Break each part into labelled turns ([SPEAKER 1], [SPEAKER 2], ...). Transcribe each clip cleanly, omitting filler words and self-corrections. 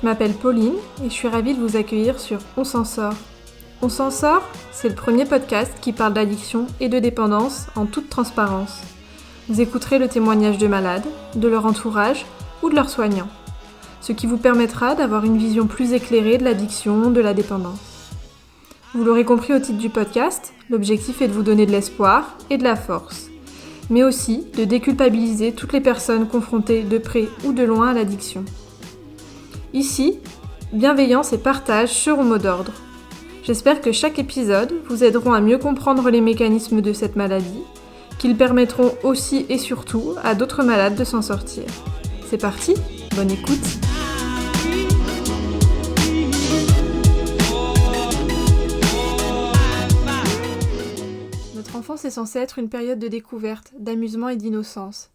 [SPEAKER 1] Je m'appelle Pauline et je suis ravie de vous accueillir sur On s'en sort. On s'en sort, c'est le premier podcast qui parle d'addiction et de dépendance en toute transparence. Vous écouterez le témoignage de malades, de leur entourage ou de leurs soignants, ce qui vous permettra d'avoir une vision plus éclairée de l'addiction, de la dépendance. Vous l'aurez compris au titre du podcast, l'objectif est de vous donner de l'espoir et de la force, mais aussi de déculpabiliser toutes les personnes confrontées de près ou de loin à l'addiction. Ici, bienveillance et partage seront mot d'ordre. J'espère que chaque épisode vous aideront à mieux comprendre les mécanismes de cette maladie, qu'ils permettront aussi et surtout à d'autres malades de s'en sortir. C'est parti, bonne écoute. Notre enfance est censée être une période de découverte, d'amusement et d'innocence.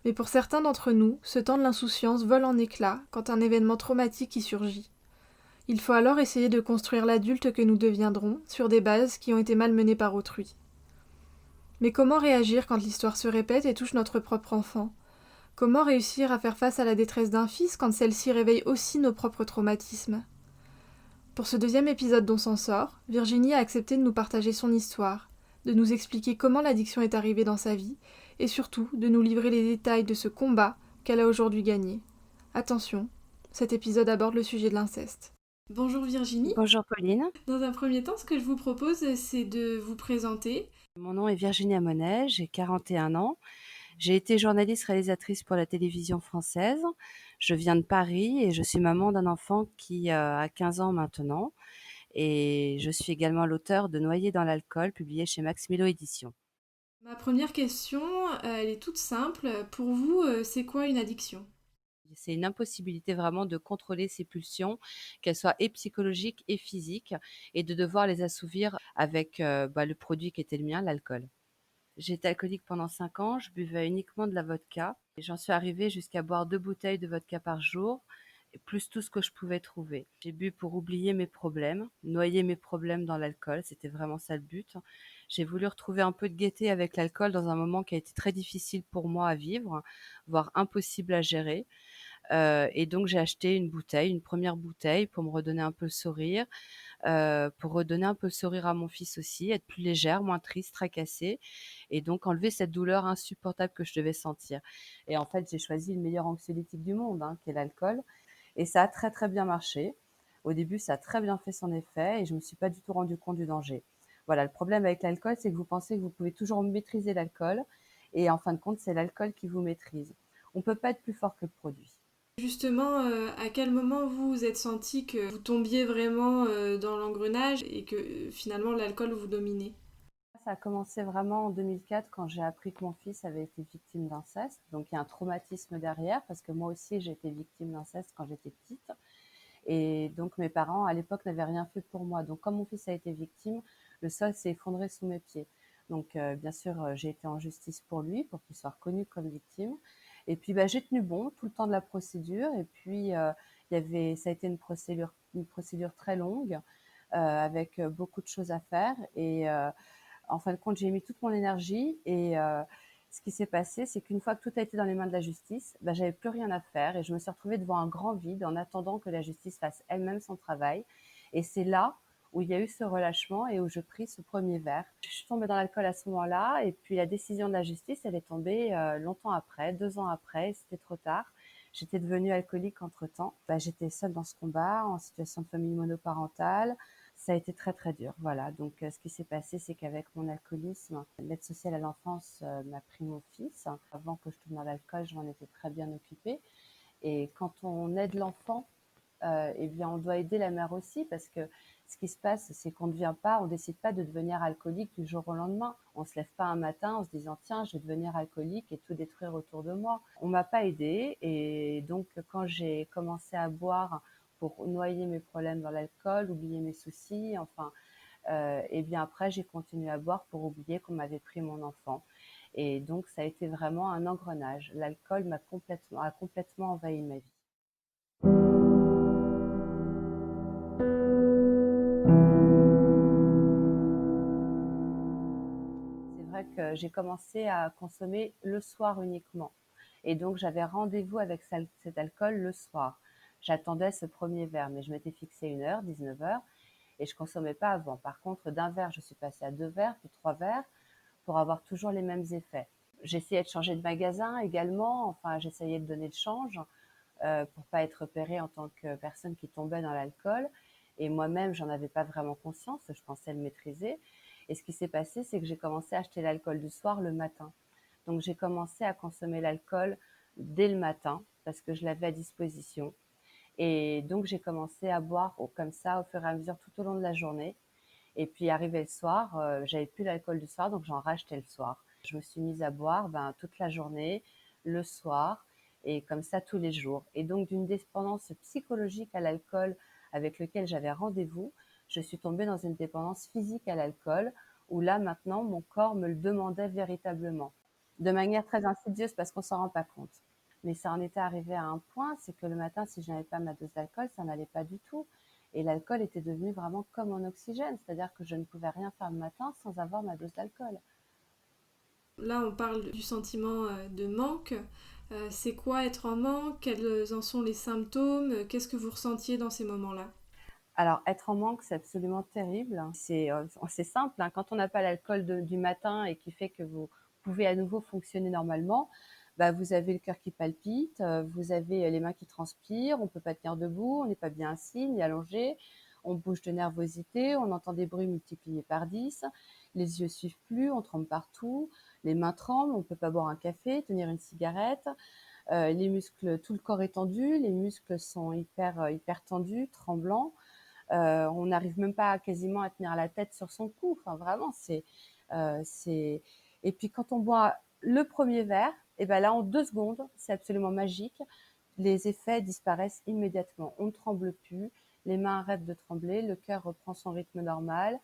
[SPEAKER 1] Mais pour certains d'entre nous, ce temps de l'insouciance vole en éclats quand un événement traumatique y surgit. Il faut alors essayer de construire l'adulte que nous deviendrons sur des bases qui ont été malmenées par autrui. Mais comment réagir quand l'histoire se répète et touche notre propre enfant ? Comment réussir à faire face à la détresse d'un fils quand celle-ci réveille aussi nos propres traumatismes ? Pour ce deuxième épisode d'On s'en sort, Virginie a accepté de nous partager son histoire, de nous expliquer comment l'addiction est arrivée dans sa vie, et surtout de nous livrer les détails de ce combat qu'elle a aujourd'hui gagné. Attention, cet épisode aborde le sujet de l'inceste. Bonjour Virginie.
[SPEAKER 2] Bonjour Pauline.
[SPEAKER 1] Dans un premier temps, ce que je vous propose, c'est de vous présenter.
[SPEAKER 2] Mon nom est Virginie Amonet, j'ai 41 ans. J'ai été journaliste réalisatrice pour la télévision française. Je viens de Paris et je suis maman d'un enfant qui a 15 ans maintenant. Et je suis également l'auteur de Noyé dans l'alcool, publié chez Max Milo Éditions.
[SPEAKER 1] Ma première question, elle est toute simple. Pour vous, c'est quoi une addiction ?
[SPEAKER 2] C'est une impossibilité vraiment de contrôler ses pulsions, qu'elles soient et psychologiques et physiques, et de devoir les assouvir avec le produit qui était le mien, l'alcool. J'étais alcoolique pendant 5 ans, je buvais uniquement de la vodka. Et j'en suis arrivée jusqu'à boire 2 bouteilles de vodka par jour, et plus tout ce que je pouvais trouver. J'ai bu pour oublier mes problèmes, noyer mes problèmes dans l'alcool, c'était vraiment ça le but. J'ai voulu retrouver un peu de gaieté avec l'alcool dans un moment qui a été très difficile pour moi à vivre, voire impossible à gérer. Et donc j'ai acheté une première bouteille pour me redonner un peu le sourire, pour redonner un peu le sourire à mon fils aussi, être plus légère, moins triste, tracassée, et donc enlever cette douleur insupportable que je devais sentir. Et en fait, j'ai choisi le meilleur anxiolytique du monde, qui est l'alcool, et ça a très très bien marché. Au début, ça a très bien fait son effet et je me suis pas du tout rendu compte du danger. Voilà, le problème avec l'alcool, c'est que vous pensez que vous pouvez toujours maîtriser l'alcool, et en fin de compte, c'est l'alcool qui vous maîtrise. On peut pas être plus fort que le produit.
[SPEAKER 1] Justement, à quel moment vous vous êtes senti que vous tombiez vraiment dans l'engrenage et que finalement l'alcool vous dominait ?
[SPEAKER 2] Ça a commencé vraiment en 2004 quand j'ai appris que mon fils avait été victime d'inceste. Donc il y a un traumatisme derrière parce que moi aussi j'ai été victime d'inceste quand j'étais petite. Et donc mes parents à l'époque n'avaient rien fait pour moi. Donc comme mon fils a été victime, le sol s'est effondré sous mes pieds. Donc bien sûr j'ai été en justice pour lui, pour qu'il soit reconnu comme victime. Et puis j'ai tenu bon tout le temps de la procédure. Et puis ça a été une procédure très longue avec beaucoup de choses à faire. Et en fin de compte, j'ai mis toute mon énergie et ce qui s'est passé, c'est qu'une fois que tout a été dans les mains de la justice, j'avais plus rien à faire et je me suis retrouvée devant un grand vide en attendant que la justice fasse elle-même son travail. Et c'est là où il y a eu ce relâchement et où je pris ce premier verre. Je suis tombée dans l'alcool à ce moment-là et puis la décision de la justice, elle est tombée longtemps après, 2 ans après, et c'était trop tard. J'étais devenue alcoolique entre-temps. J'étais seule dans ce combat, en situation de famille monoparentale. Ça a été très très dur, voilà. Donc ce qui s'est passé, c'est qu'avec mon alcoolisme, l'aide sociale à l'enfance m'a pris mon fils. Avant que je tombe dans l'alcool, je m'en étais très bien occupée. Et quand on aide l'enfant, eh bien on doit aider la mère aussi parce que ce qui se passe, c'est qu'on ne devient pas, on décide pas de devenir alcoolique du jour au lendemain. On se lève pas un matin en se disant tiens, je vais devenir alcoolique et tout détruire autour de moi. On m'a pas aidée et donc quand j'ai commencé à boire pour noyer mes problèmes dans l'alcool, oublier mes soucis, enfin, et bien après j'ai continué à boire pour oublier qu'on m'avait pris mon enfant. Et donc ça a été vraiment un engrenage. L'alcool a complètement envahi ma vie. C'est vrai que j'ai commencé à consommer le soir uniquement. Et donc, j'avais rendez-vous avec cet alcool le soir. J'attendais ce premier verre, mais je m'étais fixé 1 heure, 19 h, et je consommais pas avant. Par contre, d'un verre, je suis passée à 2 verres, puis 3 verres, pour avoir toujours les mêmes effets. J'essayais de changer de magasin également, enfin j'essayais de donner le change pour pas être repérée en tant que personne qui tombait dans l'alcool. Et moi-même, j'en avais pas vraiment conscience, je pensais le maîtriser. Et ce qui s'est passé, c'est que j'ai commencé à acheter l'alcool du soir le matin. Donc j'ai commencé à consommer l'alcool dès le matin parce que je l'avais à disposition. Et donc j'ai commencé à boire comme ça au fur et à mesure tout au long de la journée. Et puis arrivé le soir, j'avais plus l'alcool du soir, donc j'en rachetais le soir. Je me suis mise à boire toute la journée, le soir, et comme ça tous les jours. Et donc d'une dépendance psychologique à l'alcool avec lequel j'avais rendez-vous, je suis tombée dans une dépendance physique à l'alcool, où là maintenant mon corps me le demandait véritablement, de manière très insidieuse parce qu'on s'en rend pas compte. Mais ça en était arrivé à un point, c'est que le matin, si je n'avais pas ma dose d'alcool, ça n'allait pas du tout. Et l'alcool était devenu vraiment comme mon oxygène, c'est-à-dire que je ne pouvais rien faire le matin sans avoir ma dose d'alcool.
[SPEAKER 1] Là, on parle du sentiment de manque. C'est quoi être en manque? Quels en sont les symptômes? Qu'est-ce que vous ressentiez dans ces moments-là?
[SPEAKER 2] Alors, être en manque, c'est absolument terrible. C'est simple, hein. Quand on n'a pas l'alcool du matin et qui fait que vous pouvez à nouveau fonctionner normalement, vous avez le cœur qui palpite, vous avez les mains qui transpirent, on ne peut pas tenir debout, on n'est pas bien assis ni allongé, on bouge de nervosité, on entend des bruits multipliés par 10, les yeux suivent plus, on tremble partout, les mains tremblent, on ne peut pas boire un café, tenir une cigarette, les muscles, tout le corps est tendu, les muscles sont hyper tendus, tremblants. On n'arrive même pas quasiment à tenir la tête sur son cou. Enfin, vraiment, c'est. Et puis quand on boit le premier verre, et ben là, en 2 secondes, c'est absolument magique. Les effets disparaissent immédiatement. On ne tremble plus, les mains arrêtent de trembler, le cœur reprend son rythme normal.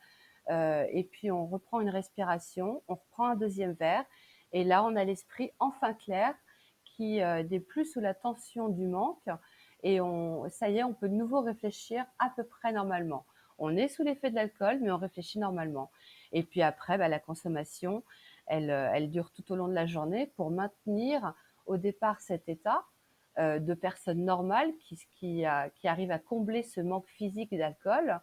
[SPEAKER 2] Et puis on reprend une respiration, on reprend un deuxième verre, et là, on a l'esprit enfin clair, qui n'est plus sous la tension du manque, et ça y est, on peut de nouveau réfléchir à peu près normalement. On est sous l'effet de l'alcool, mais on réfléchit normalement. Et puis après, la consommation, elle dure tout au long de la journée pour maintenir au départ cet état de personne normale qui arrive à combler ce manque physique d'alcool.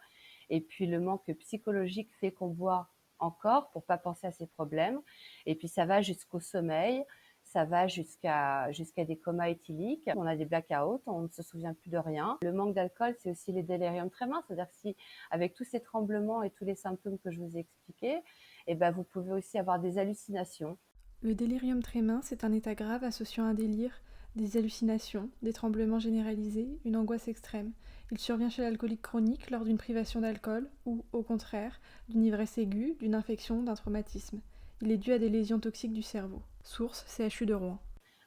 [SPEAKER 2] Et puis le manque psychologique fait qu'on boit encore pour pas penser à ses problèmes. Et puis ça va jusqu'au sommeil, ça va jusqu'à des comas éthyliques. On a des blackouts, on ne se souvient plus de rien. Le manque d'alcool, c'est aussi les déliriums tremens, c'est-à-dire que si, avec tous ces tremblements et tous les symptômes que je vous ai expliqués, vous pouvez aussi avoir des hallucinations.
[SPEAKER 1] Le délirium tremens, c'est un état grave associant un délire, des hallucinations, des tremblements généralisés, une angoisse extrême. Il survient chez l'alcoolique chronique lors d'une privation d'alcool ou, au contraire, d'une ivresse aiguë, d'une infection, d'un traumatisme. Il est dû à des lésions toxiques du cerveau. Source CHU de Rouen.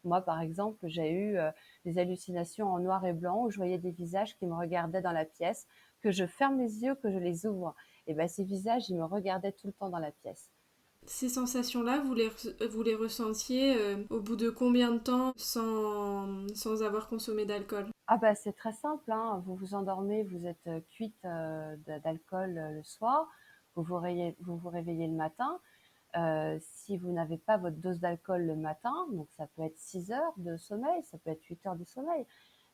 [SPEAKER 2] Moi, par exemple, j'ai eu des hallucinations en noir et blanc où je voyais des visages qui me regardaient dans la pièce, que je ferme les yeux, que je les ouvre. Et ces visages, ils me regardaient tout le temps dans la pièce.
[SPEAKER 1] Ces sensations-là, vous les ressentiez au bout de combien de temps sans avoir consommé d'alcool?
[SPEAKER 2] C'est très simple, hein. Vous vous endormez, vous êtes cuite d'alcool le soir, vous vous réveillez le matin. Si vous n'avez pas votre dose d'alcool le matin, donc ça peut être 6 heures de sommeil, ça peut être 8 heures de sommeil,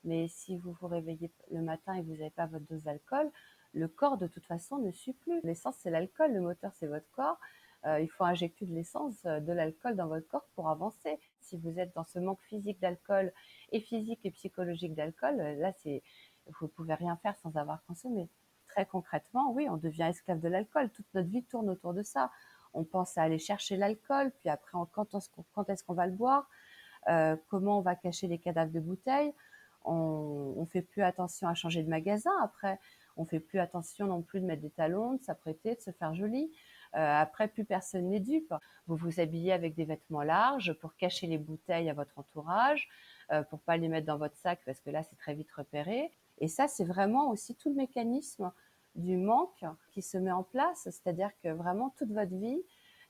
[SPEAKER 2] mais si vous vous réveillez le matin et que vous n'avez pas votre dose d'alcool, le corps de toute façon ne suit plus. L'essence, c'est l'alcool, le moteur, c'est votre corps. Il faut injecter de l'essence, de l'alcool dans votre corps pour avancer. Si vous êtes dans ce manque physique d'alcool, et physique et psychologique d'alcool, là, vous ne pouvez rien faire sans avoir consommé. Très concrètement, oui, on devient esclave de l'alcool. Toute notre vie tourne autour de ça. On pense à aller chercher l'alcool, puis après, quand est-ce qu'on va le boire, comment on va cacher les cadavres de bouteilles. On fait plus attention à changer de magasin après. On fait plus attention non plus de mettre des talons, de s'apprêter, de se faire joli. Après, plus personne n'est dupe. Vous vous habillez avec des vêtements larges pour cacher les bouteilles à votre entourage, pour pas les mettre dans votre sac parce que là, c'est très vite repéré. Et ça, c'est vraiment aussi tout le mécanisme du manque qui se met en place, c'est-à-dire que vraiment toute votre vie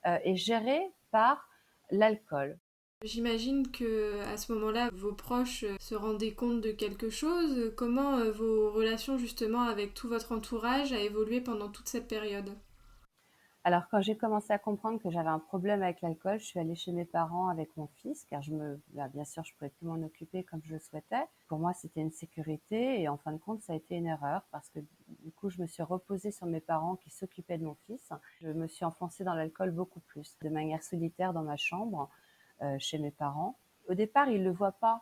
[SPEAKER 2] est gérée par l'alcool.
[SPEAKER 1] J'imagine que à ce moment-là, vos proches se rendaient compte de quelque chose. Comment vos relations justement avec tout votre entourage a évolué pendant toute cette période?
[SPEAKER 2] Alors, quand j'ai commencé à comprendre que j'avais un problème avec l'alcool, je suis allée chez mes parents avec mon fils, car bien sûr, je pouvais plus m'en occuper comme je le souhaitais. Pour moi, c'était une sécurité, et en fin de compte, ça a été une erreur, parce que du coup, je me suis reposée sur mes parents qui s'occupaient de mon fils. Je me suis enfoncée dans l'alcool beaucoup plus, de manière solitaire dans ma chambre, chez mes parents. Au départ, ils le voient pas.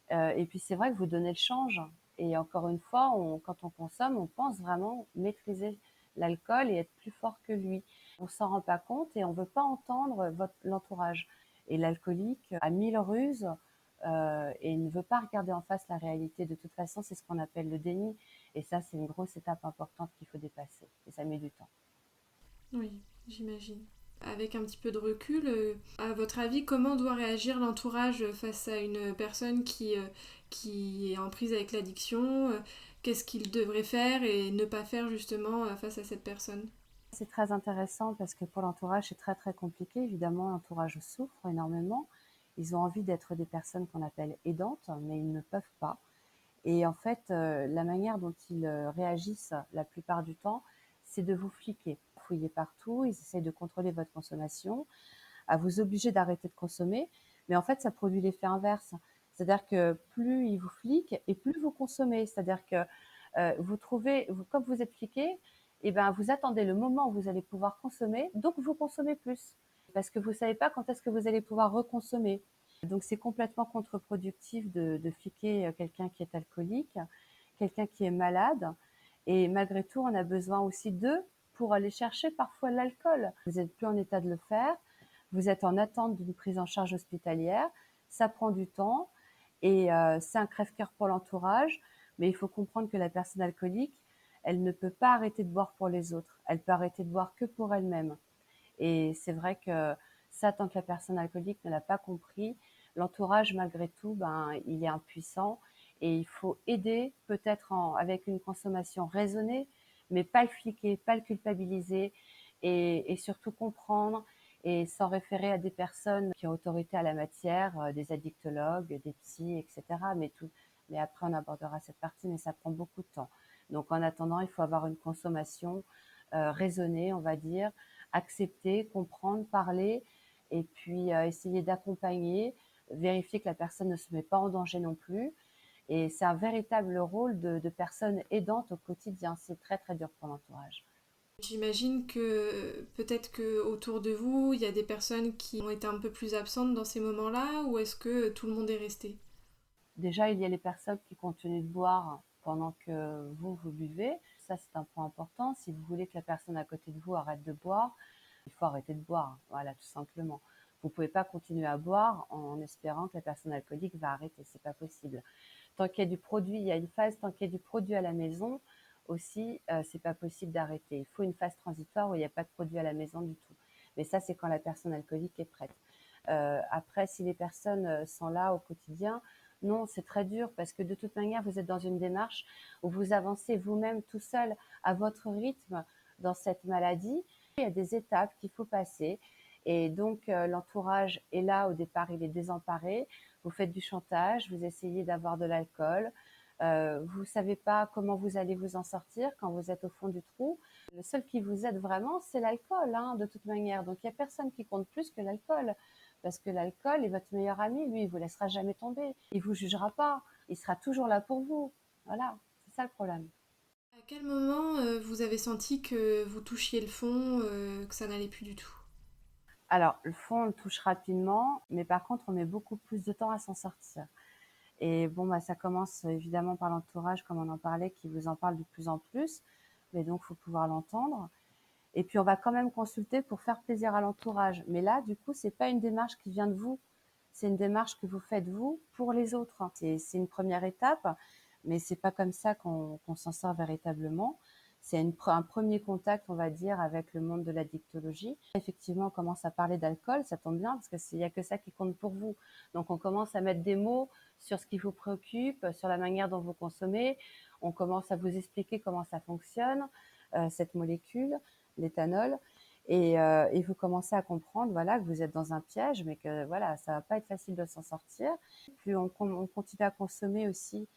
[SPEAKER 2] Et puis, c'est vrai que vous donnez le change. Et encore une fois, quand on consomme, on pense vraiment maîtriser l'alcool et être plus fort que lui. On s'en rend pas compte et on veut pas entendre l'entourage. Et l'alcoolique a mille ruses et il ne veut pas regarder en face la réalité. De toute façon, c'est ce qu'on appelle le déni. Et ça, c'est une grosse étape importante qu'il faut dépasser. Et ça met du temps.
[SPEAKER 1] Oui, j'imagine. Avec un petit peu de recul, à votre avis, comment doit réagir l'entourage face à une personne qui est en prise avec l'addiction? Qu'est-ce qu'il devrait faire et ne pas faire justement face à cette personne?
[SPEAKER 2] C'est très intéressant parce que pour l'entourage, c'est très très compliqué. Évidemment, l'entourage souffre énormément. Ils ont envie d'être des personnes qu'on appelle aidantes, mais ils ne peuvent pas. Et en fait, la manière dont ils réagissent la plupart du temps, c'est de vous fliquer. Fouiller partout, ils essayent de contrôler votre consommation, à vous obliger d'arrêter de consommer. Mais en fait, ça produit l'effet inverse. C'est-à-dire que plus ils vous fliquent et plus vous consommez. C'est-à-dire que comme vous êtes fliqué, eh ben, vous attendez le moment où vous allez pouvoir consommer, donc vous consommez plus. Parce que vous ne savez pas quand est-ce que vous allez pouvoir reconsommer. Donc c'est complètement contre-productif de fliquer quelqu'un qui est alcoolique, quelqu'un qui est malade. Et malgré tout, on a besoin aussi d'eux pour aller chercher parfois l'alcool. Vous n'êtes plus en état de le faire, vous êtes en attente d'une prise en charge hospitalière, ça prend du temps et c'est un crève-cœur pour l'entourage, mais il faut comprendre que la personne alcoolique, elle ne peut pas arrêter de boire pour les autres, elle peut arrêter de boire que pour elle-même. Et c'est vrai que ça, tant que la personne alcoolique ne l'a pas compris, l'entourage, malgré tout, ben, il est impuissant et il faut aider peut-être avec une consommation raisonnée, mais pas le fliquer, pas le culpabiliser et surtout comprendre et s'en référer à des personnes qui ont autorité à la matière, des addictologues, des psys, etc. Mais après, on abordera cette partie, mais ça prend beaucoup de temps. Donc, en attendant, il faut avoir une consommation raisonnée, on va dire, accepter, comprendre, parler et puis essayer d'accompagner, vérifier que la personne ne se met pas en danger non plus. Et c'est un véritable rôle de personne aidante au quotidien. C'est très très dur pour l'entourage.
[SPEAKER 1] J'imagine que peut-être que autour de vous, il y a des personnes qui ont été un peu plus absentes dans ces moments-là, ou est-ce que tout le monde est resté?
[SPEAKER 2] Déjà, il y a les personnes qui continuent de boire pendant que vous buvez. Ça, c'est un point important. Si vous voulez que la personne à côté de vous arrête de boire, il faut arrêter de boire. Voilà, tout simplement. Vous pouvez pas continuer à boire en espérant que la personne alcoolique va arrêter. C'est pas possible. Tant qu'il y a du produit, il y a une phase, tant qu'il y a du produit à la maison aussi, c'est pas possible d'arrêter. Il faut une phase transitoire où il n'y a pas de produit à la maison du tout. Mais ça, c'est quand la personne alcoolique est prête. Après, si les personnes sont là au quotidien, non, c'est très dur parce que de toute manière, vous êtes dans une démarche où vous avancez vous-même tout seul à votre rythme dans cette maladie. Il y a des étapes qu'il faut passer et donc l'entourage est là au départ, il est désemparé. Vous faites du chantage, vous essayez d'avoir de l'alcool. Vous savez pas comment vous allez vous en sortir quand vous êtes au fond du trou. Le seul qui vous aide vraiment, c'est l'alcool, hein, de toute manière. Donc il y a personne qui compte plus que l'alcool. Parce que l'alcool est votre meilleur ami, lui, il vous laissera jamais tomber. Il vous jugera pas. Il sera toujours là pour vous. Voilà, c'est ça le problème.
[SPEAKER 1] À quel moment vous avez senti que vous touchiez le fond, que ça n'allait plus du tout?
[SPEAKER 2] Alors, le fond, on le touche rapidement, mais par contre, on met beaucoup plus de temps à s'en sortir. Et bon, bah, ça commence évidemment par l'entourage, comme on en parlait, qui vous en parle de plus en plus. Mais donc, il faut pouvoir l'entendre. Et puis, on va quand même consulter pour faire plaisir à l'entourage. Mais là, du coup, c'est pas une démarche qui vient de vous. C'est une démarche que vous faites vous pour les autres. C'est une première étape, mais c'est pas comme ça qu'on s'en sort véritablement. C'est un premier contact, on va dire, avec le monde de l'addictologie. Effectivement, on commence à parler d'alcool, ça tombe bien parce qu'il y a que ça qui compte pour vous. Donc, on commence à mettre des mots sur ce qui vous préoccupe, sur la manière dont vous consommez. On commence à vous expliquer comment ça fonctionne, cette molécule, l'éthanol. Et vous commencez à comprendre, voilà, que vous êtes dans un piège, mais que voilà, ça va pas être facile de s'en sortir. Plus on continue à consommer aussi,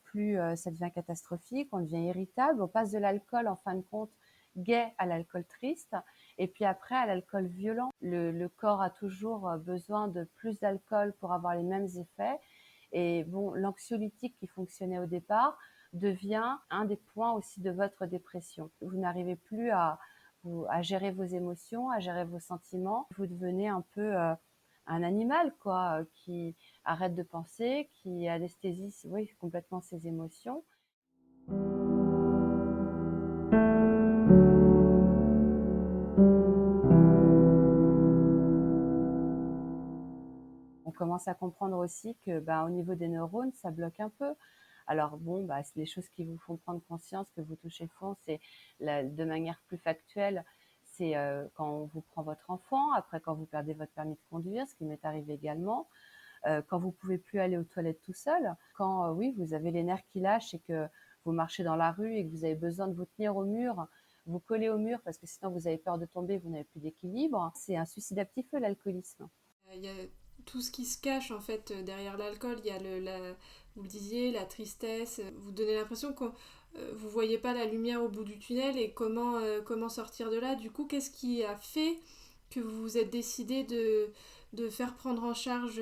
[SPEAKER 2] plus ça devient catastrophique, on devient irritable, on passe de l'alcool en fin de compte gai à l'alcool triste. Et puis après, à l'alcool violent, le corps a toujours besoin de plus d'alcool pour avoir les mêmes effets. Et bon, l'anxiolytique qui fonctionnait au départ devient un des points aussi de votre dépression. Vous n'arrivez plus à gérer vos émotions, à gérer vos sentiments. Vous devenez un peu un animal, quoi, qui arrête de penser, qui anesthésie, oui, complètement ses émotions. On commence à comprendre aussi que, au niveau des neurones, ça bloque un peu. Alors bon, c'est les choses qui vous font prendre conscience que vous touchez le fond, c'est de manière plus factuelle, c'est quand on vous prend votre enfant, après quand vous perdez votre permis de conduire, ce qui m'est arrivé également, quand vous pouvez plus aller aux toilettes tout seul, quand oui, vous avez les nerfs qui lâchent et que vous marchez dans la rue et que vous avez besoin de vous tenir au mur, vous coller au mur parce que sinon vous avez peur de tomber, vous n'avez plus d'équilibre. C'est un suicide à petit feu, l'alcoolisme.
[SPEAKER 1] Il y a tout ce qui se cache en fait derrière l'alcool. Il y a vous le disiez, la tristesse. Vous donnez l'impression que vous voyez pas la lumière au bout du tunnel et comment sortir de là. Du coup, qu'est-ce qui a fait que vous vous êtes décidé de faire prendre en charge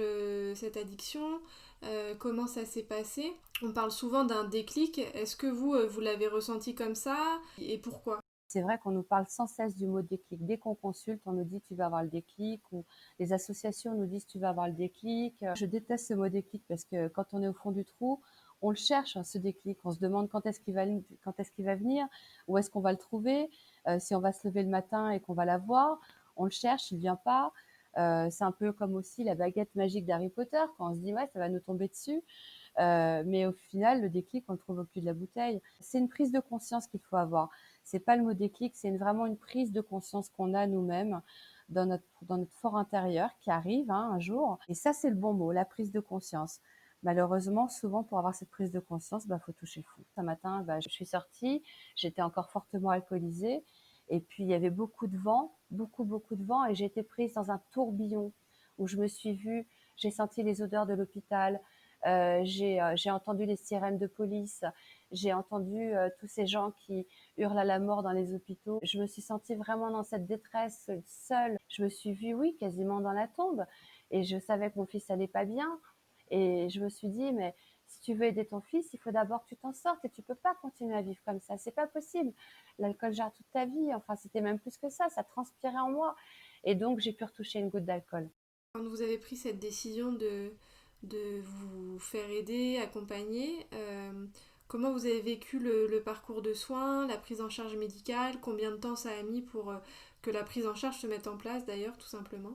[SPEAKER 1] cette addiction? Comment ça s'est passé? On parle souvent d'un déclic. Est-ce que vous l'avez ressenti comme ça? Et pourquoi?
[SPEAKER 2] C'est vrai qu'on nous parle sans cesse du mot déclic. Dès qu'on consulte, on nous dit tu vas avoir le déclic, ou les associations nous disent tu vas avoir le déclic. Je déteste ce mot déclic parce que quand on est au fond du trou, on le cherche, hein, ce déclic. On se demande quand est-ce qu'il va venir, où est-ce qu'on va le trouver, si on va se lever le matin et qu'on va l'avoir. On le cherche, il ne vient pas. C'est un peu comme aussi la baguette magique d'Harry Potter, quand on se dit ouais, ça va nous tomber dessus. Mais au final, le déclic, on le trouve au cul de la bouteille. C'est une prise de conscience qu'il faut avoir. C'est pas le mot déclic, c'est vraiment une prise de conscience qu'on a nous-mêmes dans notre fort intérieur qui arrive, hein, un jour. Et ça, c'est le bon mot, la prise de conscience. Malheureusement, souvent, pour avoir cette prise de conscience, faut toucher le fond. Ce matin, je suis sortie, j'étais encore fortement alcoolisée. Et puis, il y avait beaucoup de vent, beaucoup, beaucoup de vent. Et j'ai été prise dans un tourbillon où je me suis vue, j'ai senti les odeurs de l'hôpital, j'ai entendu les sirènes de police, j'ai entendu tous ces gens qui hurlent à la mort dans les hôpitaux. Je me suis sentie vraiment dans cette détresse, seule. Je me suis vue, oui, quasiment dans la tombe. Et je savais que mon fils allait pas bien. Et je me suis dit, mais si tu veux aider ton fils, il faut d'abord que tu t'en sortes et tu peux pas continuer à vivre comme ça. C'est pas possible. L'alcool gère toute ta vie. Enfin, c'était même plus que ça transpirait en moi. Et donc, j'ai pu retoucher une goutte d'alcool.
[SPEAKER 1] Quand vous avez pris cette décision de vous faire aider, accompagner, comment vous avez vécu le parcours de soins, la prise en charge médicale? Combien de temps ça a mis pour que la prise en charge se mette en place d'ailleurs, tout simplement?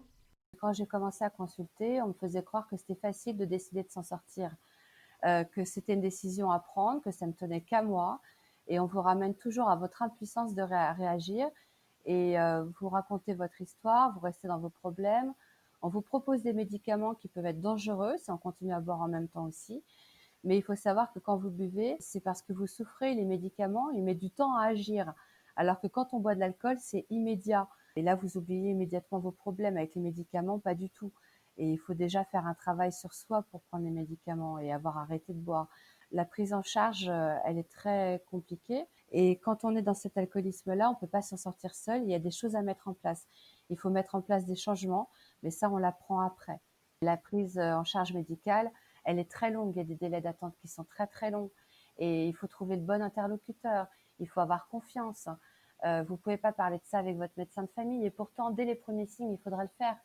[SPEAKER 2] Quand j'ai commencé à consulter, on me faisait croire que c'était facile de décider de s'en sortir, que c'était une décision à prendre, que ça ne tenait qu'à moi. Et on vous ramène toujours à votre impuissance de réagir. Et vous racontez votre histoire, vous restez dans vos problèmes. On vous propose des médicaments qui peuvent être dangereux si on continue à boire en même temps aussi. Mais il faut savoir que quand vous buvez, c'est parce que vous souffrez. Les médicaments, ils mettent du temps à agir. Alors que quand on boit de l'alcool, c'est immédiat. Et là, vous oubliez immédiatement vos problèmes. Avec les médicaments, pas du tout. Et il faut déjà faire un travail sur soi pour prendre les médicaments et avoir arrêté de boire. La prise en charge, elle est très compliquée. Et quand on est dans cet alcoolisme-là, on ne peut pas s'en sortir seul. Il y a des choses à mettre en place. Il faut mettre en place des changements, mais ça, on l'apprend après. La prise en charge médicale, elle est très longue. Il y a des délais d'attente qui sont très, très longs. Et il faut trouver le bon interlocuteur. Il faut avoir confiance. Vous ne pouvez pas parler de ça avec votre médecin de famille. Et pourtant, dès les premiers signes, il faudrait le faire.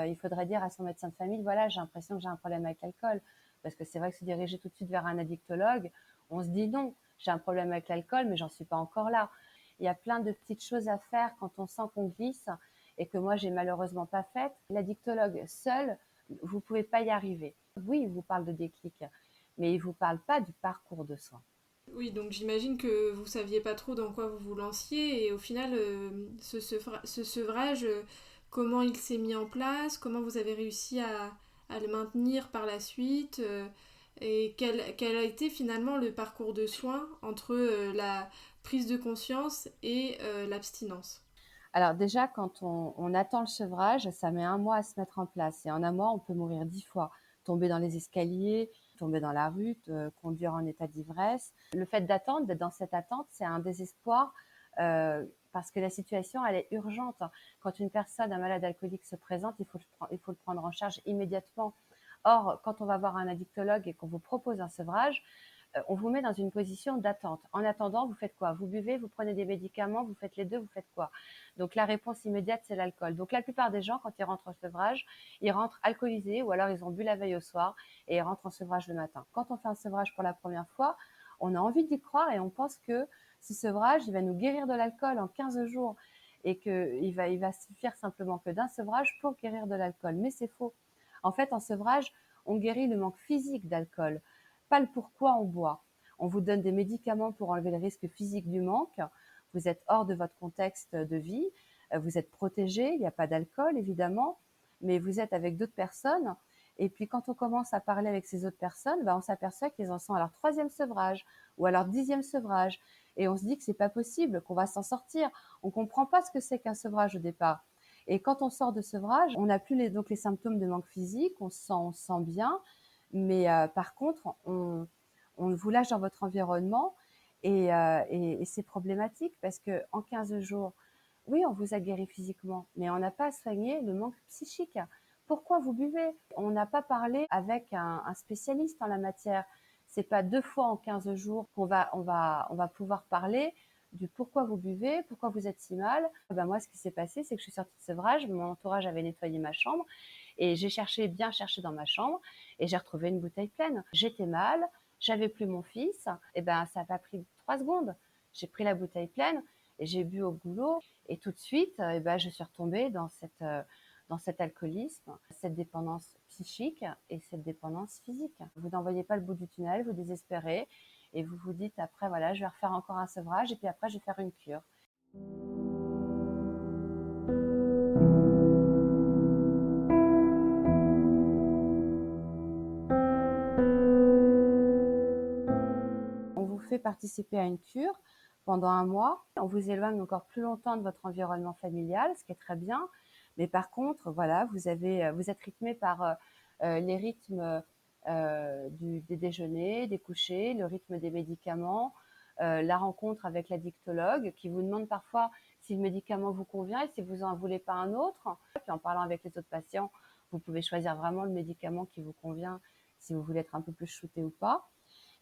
[SPEAKER 2] Il faudrait dire à son médecin de famille, voilà, j'ai l'impression que j'ai un problème avec l'alcool. Parce que c'est vrai que se diriger tout de suite vers un addictologue, on se dit non, j'ai un problème avec l'alcool, mais j'en suis pas encore là. Il y a plein de petites choses à faire quand on sent qu'on glisse et que moi, j'ai malheureusement pas faites. L'addictologue seul, vous pouvez pas y arriver. Oui, il vous parle de déclic, mais il vous parle pas du parcours de soins.
[SPEAKER 1] Oui, donc j'imagine que vous saviez pas trop dans quoi vous vous lanciez et au final, ce sevrage, comment il s'est mis en place, comment vous avez réussi à le maintenir par la suite et quel a été finalement le parcours de soins entre la prise de conscience et l'abstinence.
[SPEAKER 2] Alors déjà, quand on attend le sevrage, ça met 1 mois à se mettre en place. Et en 1 mois, on peut mourir 10 fois. Tomber dans les escaliers, tomber dans la rue, conduire en état d'ivresse. Le fait d'attendre, d'être dans cette attente, c'est un désespoir parce que la situation, elle est urgente. Quand une personne, un malade alcoolique se présente, il faut le prendre en charge immédiatement. Or, quand on va voir un addictologue et qu'on vous propose un sevrage, on vous met dans une position d'attente. En attendant, vous faites quoi? Vous buvez, vous prenez des médicaments, vous faites les deux, vous faites quoi? Donc la réponse immédiate, c'est l'alcool. Donc la plupart des gens, quand ils rentrent en sevrage, ils rentrent alcoolisés ou alors ils ont bu la veille au soir et ils rentrent en sevrage le matin. Quand on fait un sevrage pour la première fois, on a envie d'y croire et on pense que ce sevrage, il va nous guérir de l'alcool en 15 jours et qu'il va suffire simplement que d'un sevrage pour guérir de l'alcool. Mais c'est faux. En fait, en sevrage, on guérit le manque physique d'alcool, pas le pourquoi on boit. On vous donne des médicaments pour enlever le risque physique du manque. Vous êtes hors de votre contexte de vie. Vous êtes protégé. Il n'y a pas d'alcool, évidemment, mais vous êtes avec d'autres personnes. Et puis, quand on commence à parler avec ces autres personnes, on s'aperçoit qu'ils en sont à leur 3e sevrage ou à leur 10e sevrage. Et on se dit que c'est pas possible, qu'on va s'en sortir. On comprend pas ce que c'est qu'un sevrage au départ. Et quand on sort de sevrage, on n'a plus les symptômes de manque physique, on se sent bien, mais par contre, on vous lâche dans votre environnement et c'est problématique parce que en 15 jours, oui, on vous a guéri physiquement, mais on n'a pas soigné le manque psychique. Pourquoi vous buvez? On n'a pas parlé avec un spécialiste en la matière. C'est pas 2 fois en 15 jours qu'on va pouvoir parler du pourquoi vous buvez, pourquoi vous êtes si mal. Moi, ce qui s'est passé, c'est que je suis sortie de sevrage, mon entourage avait nettoyé ma chambre et j'ai bien cherché dans ma chambre et j'ai retrouvé une bouteille pleine. J'étais mal, j'avais plus mon fils, et ça n'a pas pris 3 secondes. J'ai pris la bouteille pleine et j'ai bu au goulot et tout de suite, je suis retombée dans cet alcoolisme, cette dépendance psychique et cette dépendance physique. Vous n'en voyez pas le bout du tunnel, vous désespérez et vous vous dites après, voilà, je vais refaire encore un sevrage et puis après, je vais faire une cure. On vous fait participer à une cure pendant 1 mois. On vous éloigne encore plus longtemps de votre environnement familial, ce qui est très bien. Mais par contre, voilà, vous êtes rythmé par les rythmes des déjeuners, des couchers, le rythme des médicaments, la rencontre avec l'addictologue qui vous demande parfois si le médicament vous convient et si vous n'en voulez pas un autre. Puis en parlant avec les autres patients, vous pouvez choisir vraiment le médicament qui vous convient si vous voulez être un peu plus shooté ou pas.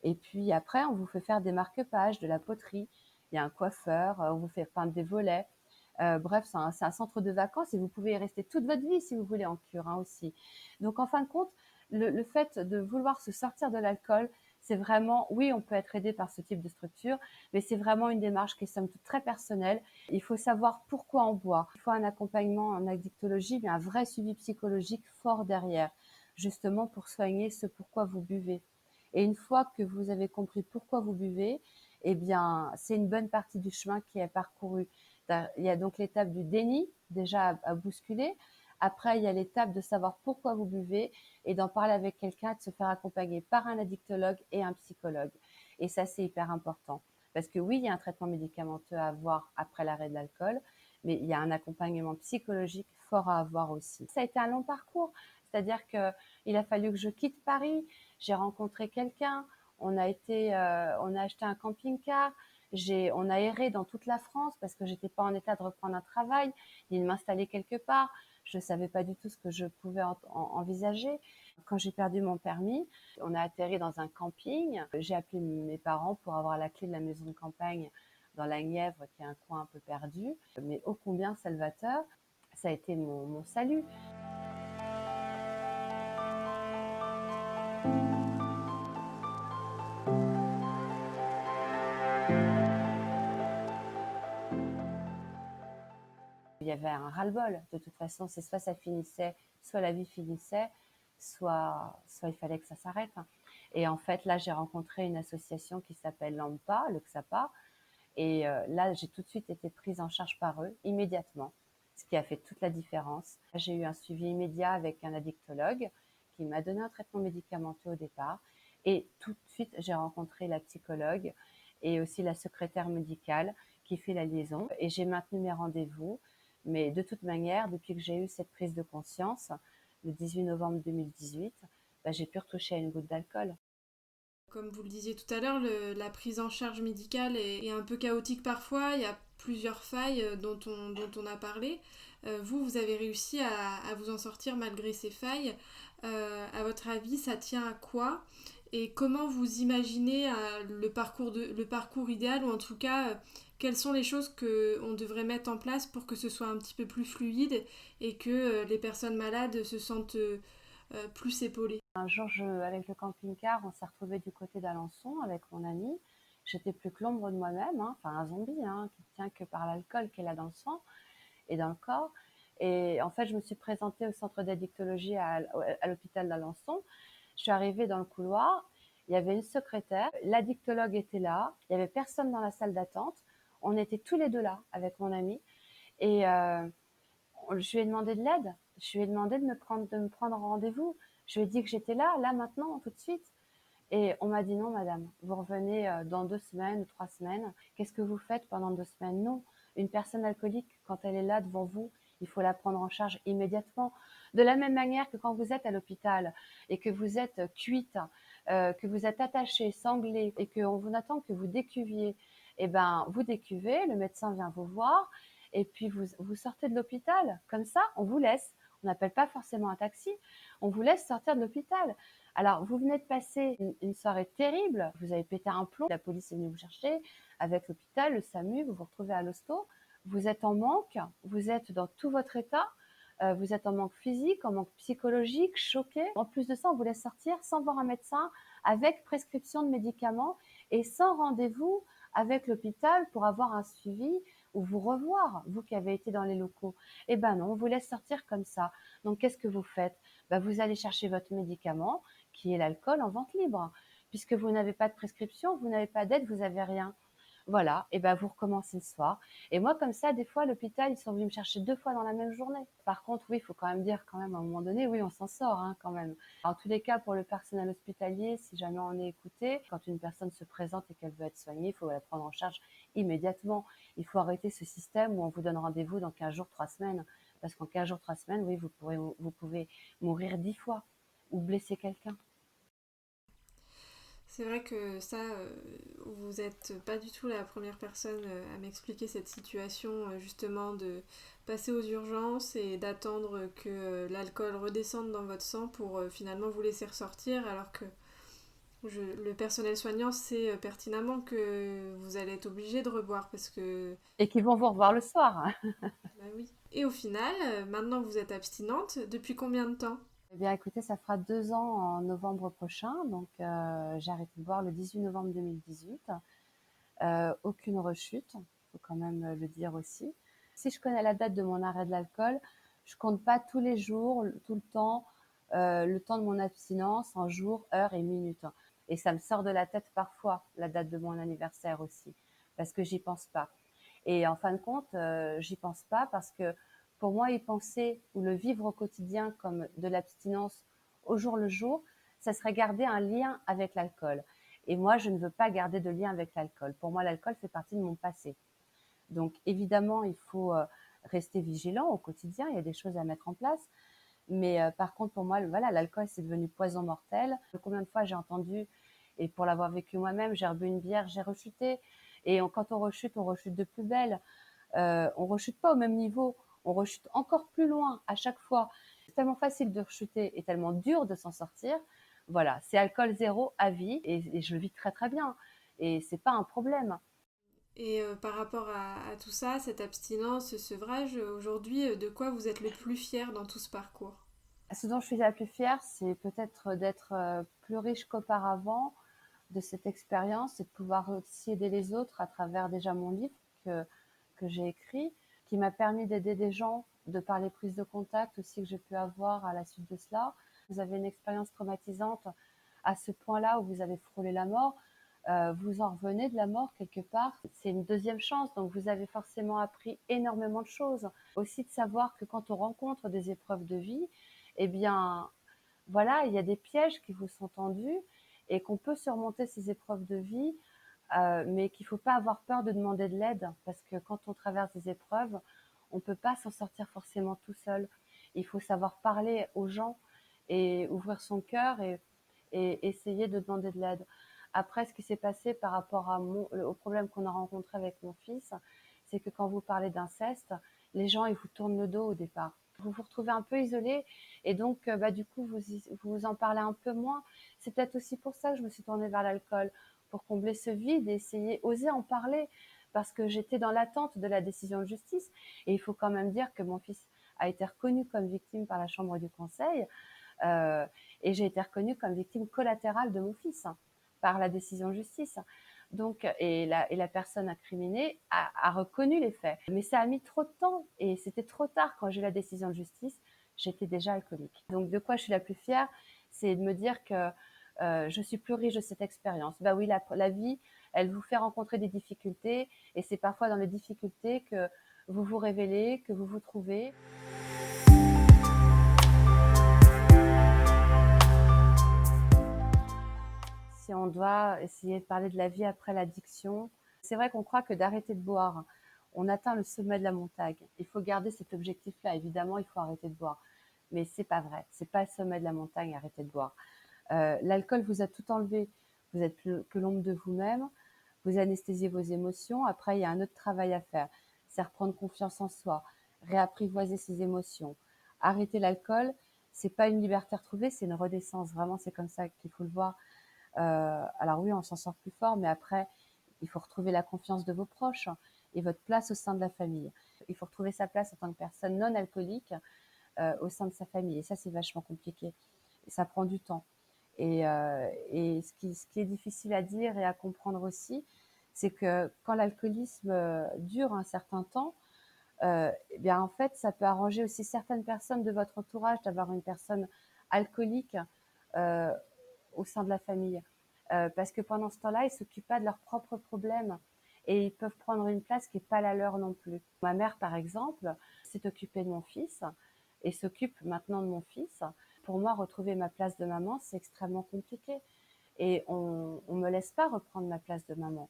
[SPEAKER 2] Et puis après, on vous fait faire des marque-pages, de la poterie. Il y a un coiffeur, on vous fait peindre des volets. Bref, c'est un centre de vacances et vous pouvez y rester toute votre vie si vous voulez en cure aussi. Donc en fin de compte, le fait de vouloir se sortir de l'alcool, c'est vraiment, oui, on peut être aidé par ce type de structure, mais c'est vraiment une démarche qui est somme toute très personnelle. Il faut savoir pourquoi on boit. Il faut un accompagnement en addictologie, mais un vrai suivi psychologique fort derrière, justement pour soigner ce pourquoi vous buvez. Et une fois que vous avez compris pourquoi vous buvez, c'est une bonne partie du chemin qui est parcouru. Il y a donc l'étape du déni, déjà à bousculer. Après, il y a l'étape de savoir pourquoi vous buvez et d'en parler avec quelqu'un, de se faire accompagner par un addictologue et un psychologue. Et ça, c'est hyper important. Parce que oui, il y a un traitement médicamenteux à avoir après l'arrêt de l'alcool, mais il y a un accompagnement psychologique fort à avoir aussi. Ça a été un long parcours. C'est-à-dire qu'il a fallu que je quitte Paris. J'ai rencontré quelqu'un. On a acheté un camping-car. On a erré dans toute la France parce que j'étais pas en état de reprendre un travail, ni de m'installer quelque part. Je ne savais pas du tout ce que je pouvais envisager. Quand j'ai perdu mon permis, on a atterri dans un camping. J'ai appelé mes parents pour avoir la clé de la maison de campagne dans la Nièvre, qui est un coin un peu perdu, mais ô combien salvateur. Ça a été mon salut. Il y avait un ras-le-bol. De toute façon, c'est soit ça finissait, soit la vie finissait, soit il fallait que ça s'arrête. Et en fait, là, j'ai rencontré une association qui s'appelle l'AMPA, le XAPA. Et là, j'ai tout de suite été prise en charge par eux, immédiatement, ce qui a fait toute la différence. J'ai eu un suivi immédiat avec un addictologue qui m'a donné un traitement médicamenteux au départ. Et tout de suite, j'ai rencontré la psychologue et aussi la secrétaire médicale qui fait la liaison. Et j'ai maintenu mes rendez-vous. Mais de toute manière, depuis que j'ai eu cette prise de conscience, le 18 novembre 2018, j'ai pu retoucher à une goutte d'alcool.
[SPEAKER 1] Comme vous le disiez tout à l'heure, la prise en charge médicale est un peu chaotique parfois. Il y a plusieurs failles dont on a parlé. Vous avez réussi à vous en sortir malgré ces failles. À votre avis, ça tient à quoi? Et comment vous imaginez le parcours idéal, ou en tout cas, quelles sont les choses qu'on devrait mettre en place pour que ce soit un petit peu plus fluide et que les personnes malades se sentent plus épaulées?
[SPEAKER 2] Un jour, avec le camping-car, on s'est retrouvés du côté d'Alençon avec mon ami. J'étais plus que l'ombre de moi-même, hein, enfin un zombie, hein, qui tient que par l'alcool qu'elle a dans le sang et dans le corps. Et en fait, je me suis présentée au centre d'addictologie à l'hôpital d'Alençon. Je suis arrivée dans le couloir, il y avait une secrétaire, l'addictologue était là, il y avait personne dans la salle d'attente. On était tous les deux là avec mon ami et je lui ai demandé de l'aide. Je lui ai demandé de me prendre rendez-vous. Je lui ai dit que j'étais là maintenant, tout de suite. Et on m'a dit non, madame, vous revenez dans 2 semaines ou 3 semaines. Qu'est-ce que vous faites pendant 2 semaines? Non. Une personne alcoolique, quand elle est là devant vous, il faut la prendre en charge immédiatement. De la même manière que quand vous êtes à l'hôpital et que vous êtes cuite, que vous êtes attaché, sanglé et qu'on vous attend que vous décuviez, eh ben, vous décuvez, le médecin vient vous voir et puis vous sortez de l'hôpital. Comme ça, on vous laisse. On n'appelle pas forcément un taxi. On vous laisse sortir de l'hôpital. Alors, vous venez de passer une soirée terrible, vous avez pété un plomb, la police est venue vous chercher, avec l'hôpital, le SAMU, vous vous retrouvez à l'hosto, vous êtes en manque, vous êtes dans tout votre état, vous êtes en manque physique, en manque psychologique, choqué. En plus de ça, on vous laisse sortir sans voir un médecin, avec prescription de médicaments et sans rendez-vous avec l'hôpital pour avoir un suivi ou vous revoir, vous qui avez été dans les locaux. Eh ben non, on vous laisse sortir comme ça. Donc, qu'est-ce que vous faites? Ben, vous allez chercher votre médicament, qui est l'alcool en vente libre. Puisque vous n'avez pas de prescription, vous n'avez pas d'aide, vous n'avez rien. Voilà, et ben vous recommencez le soir. Et moi, comme ça, des fois, à l'hôpital, ils sont venus me chercher 2 fois dans la même journée. Par contre, oui, il faut quand même dire, quand même, à un moment donné, oui, on s'en sort, hein, quand même. En tous les cas, pour le personnel hospitalier, si jamais on est écouté, quand une personne se présente et qu'elle veut être soignée, il faut la prendre en charge immédiatement. Il faut arrêter ce système où on vous donne rendez-vous dans 15 jours, 3 semaines. Parce qu'en 15 jours, 3 semaines, oui, vous pouvez mourir 10 fois ou blesser quelqu'un.
[SPEAKER 1] C'est vrai que ça, vous n'êtes pas du tout la première personne à m'expliquer cette situation, justement, de passer aux urgences et d'attendre que l'alcool redescende dans votre sang pour finalement vous laisser ressortir, alors que le personnel soignant sait pertinemment que vous allez être obligé de reboire parce que...
[SPEAKER 2] Et qui vont vous revoir le soir.
[SPEAKER 1] Bah oui. Et au final, maintenant que vous êtes abstinente, depuis combien de temps?
[SPEAKER 2] Eh bien, écoutez, ça fera 2 ans en novembre prochain. Donc, j'ai arrêté de boire le 18 novembre 2018. Aucune rechute, il faut quand même le dire aussi. Si je connais la date de mon arrêt de l'alcool, je compte pas tous les jours, tout le temps de mon abstinence en jours, heures et minutes. Et ça me sort de la tête parfois, la date de mon anniversaire aussi, parce que j'y pense pas. Et en fin de compte, j'y pense pas parce que pour moi, y penser ou le vivre au quotidien comme de l'abstinence au jour le jour, ça serait garder un lien avec l'alcool. Et moi, je ne veux pas garder de lien avec l'alcool. Pour moi, l'alcool fait partie de mon passé. Donc, évidemment, il faut rester vigilant au quotidien. Il y a des choses à mettre en place. Mais par contre, pour moi, voilà, l'alcool, c'est devenu poison mortel. Combien de fois j'ai entendu, et pour l'avoir vécu moi-même, j'ai rebu une bière, j'ai rechuté. Et quand on rechute de plus belle. On rechute pas au même niveau, on rechute encore plus loin à chaque fois. C'est tellement facile de rechuter et tellement dur de s'en sortir. Voilà, c'est alcool zéro à vie et je le vis très très bien. Et c'est pas un problème.
[SPEAKER 1] Et par rapport à tout ça, cette abstinence, ce sevrage, aujourd'hui, de quoi vous êtes le plus fier dans tout ce parcours?
[SPEAKER 2] Ce dont je suis la plus fière, c'est peut-être d'être plus riche qu'auparavant de cette expérience et de pouvoir aussi aider les autres à travers déjà mon livre que j'ai écrit, qui m'a permis d'aider des gens de par les prises de contact aussi que j'ai pu avoir à la suite de cela. Vous avez une expérience traumatisante à ce point-là où vous avez frôlé la mort, vous en revenez de la mort quelque part. C'est une deuxième chance, donc vous avez forcément appris énormément de choses. Aussi de savoir que quand on rencontre des épreuves de vie, eh bien, voilà, il y a des pièges qui vous sont tendus et qu'on peut surmonter ces épreuves de vie, mais qu'il ne faut pas avoir peur de demander de l'aide parce que quand on traverse des épreuves, on ne peut pas s'en sortir forcément tout seul. Il faut savoir parler aux gens et ouvrir son cœur et essayer de demander de l'aide. Après, ce qui s'est passé par rapport au problème qu'on a rencontré avec mon fils, c'est que quand vous parlez d'inceste, les gens, ils vous tournent le dos au départ. Vous vous retrouvez un peu isolé et donc, du coup, vous en parlez un peu moins. C'est peut-être aussi pour ça que je me suis tournée vers l'alcool, pour combler ce vide et oser en parler, parce que j'étais dans l'attente de la décision de justice. Et il faut quand même dire que mon fils a été reconnu comme victime par la Chambre du Conseil, euh, et j'ai été reconnue comme victime collatérale de mon fils, hein, par la décision de justice. Donc, et la personne incriminée a reconnu les faits. Mais ça a mis trop de temps et c'était trop tard quand j'ai eu la décision de justice. J'étais déjà alcoolique. Donc, de quoi je suis la plus fière, c'est de me dire que je suis plus riche de cette expérience. Bah oui, la vie, elle vous fait rencontrer des difficultés et c'est parfois dans les difficultés que vous vous révélez, que vous vous trouvez. Si on doit essayer de parler de la vie après l'addiction, c'est vrai qu'on croit que d'arrêter de boire, on atteint le sommet de la montagne. Il faut garder cet objectif-là. Évidemment, il faut arrêter de boire. Mais c'est pas vrai. C'est pas le sommet de la montagne, arrêter de boire. L'alcool vous a tout enlevé. Vous êtes plus que l'ombre de vous-même. Vous anesthésiez vos émotions. Après, il y a un autre travail à faire. C'est reprendre confiance en soi, réapprivoiser ses émotions. Arrêter l'alcool, c'est pas une liberté retrouvée, c'est une renaissance. Vraiment, c'est comme ça qu'il faut le voir. Alors oui, on s'en sort plus fort, mais après, il faut retrouver la confiance de vos proches et votre place au sein de la famille. Il faut retrouver sa place en tant que personne non alcoolique au sein de sa famille. Et ça, c'est vachement compliqué. Ça prend du temps. Et ce qui est difficile à dire et à comprendre aussi, c'est que quand l'alcoolisme dure un certain temps, eh bien en fait, ça peut arranger aussi certaines personnes de votre entourage d'avoir une personne alcoolique euh, au sein de la famille. Parce que pendant ce temps-là, ils ne s'occupent pas de leurs propres problèmes et ils peuvent prendre une place qui n'est pas la leur non plus. Ma mère, par exemple, s'est occupée de mon fils et s'occupe maintenant de mon fils. Pour moi, retrouver ma place de maman, c'est extrêmement compliqué. Et on ne me laisse pas reprendre ma place de maman.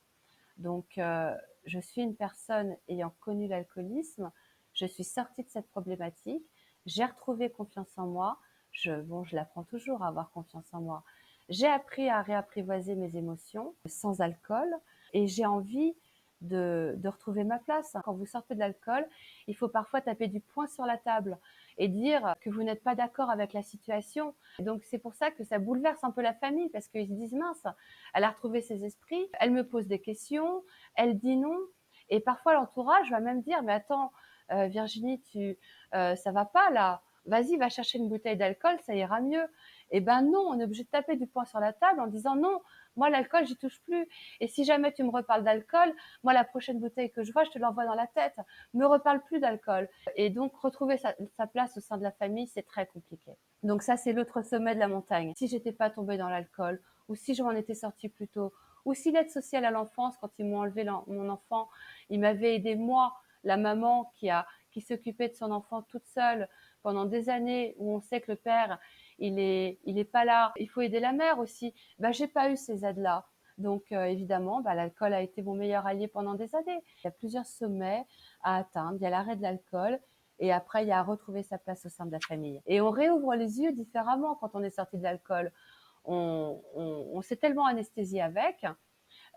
[SPEAKER 2] Donc, je suis une personne ayant connu l'alcoolisme. Je suis sortie de cette problématique. J'ai retrouvé confiance en moi. Je l'apprends toujours à avoir confiance en moi. J'ai appris à réapprivoiser mes émotions sans alcool et j'ai envie de retrouver ma place. Quand vous sortez de l'alcool, il faut parfois taper du poing sur la table et dire que vous n'êtes pas d'accord avec la situation. Donc c'est pour ça que ça bouleverse un peu la famille parce qu'ils se disent mince, elle a retrouvé ses esprits, elle me pose des questions, elle dit non. Et parfois l'entourage va même dire mais attends Virginie, ça va pas là, vas-y va chercher une bouteille d'alcool, ça ira mieux. Eh ben non, on est obligé de taper du poing sur la table en disant non, moi l'alcool j'y touche plus. Et si jamais tu me reparles d'alcool, moi la prochaine bouteille que je vois, je te l'envoie dans la tête. Me reparle plus d'alcool. Et donc retrouver sa place au sein de la famille, c'est très compliqué. Donc ça c'est l'autre sommet de la montagne. Si j'étais pas tombée dans l'alcool, ou si je m'en étais sortie plus tôt, ou si l'aide sociale à l'enfance, quand ils m'ont enlevé mon enfant, ils m'avaient aidé moi, la maman qui s'occupait de son enfant toute seule pendant des années, où on sait que le père il est pas là. Il faut aider la mère aussi. J'ai pas eu ces aides-là. Donc évidemment, l'alcool a été mon meilleur allié pendant des années. Il y a plusieurs sommets à atteindre. Il y a l'arrêt de l'alcool et après il y a retrouver sa place au sein de la famille. Et on réouvre les yeux différemment quand on est sorti de l'alcool. On s'est tellement anesthésié avec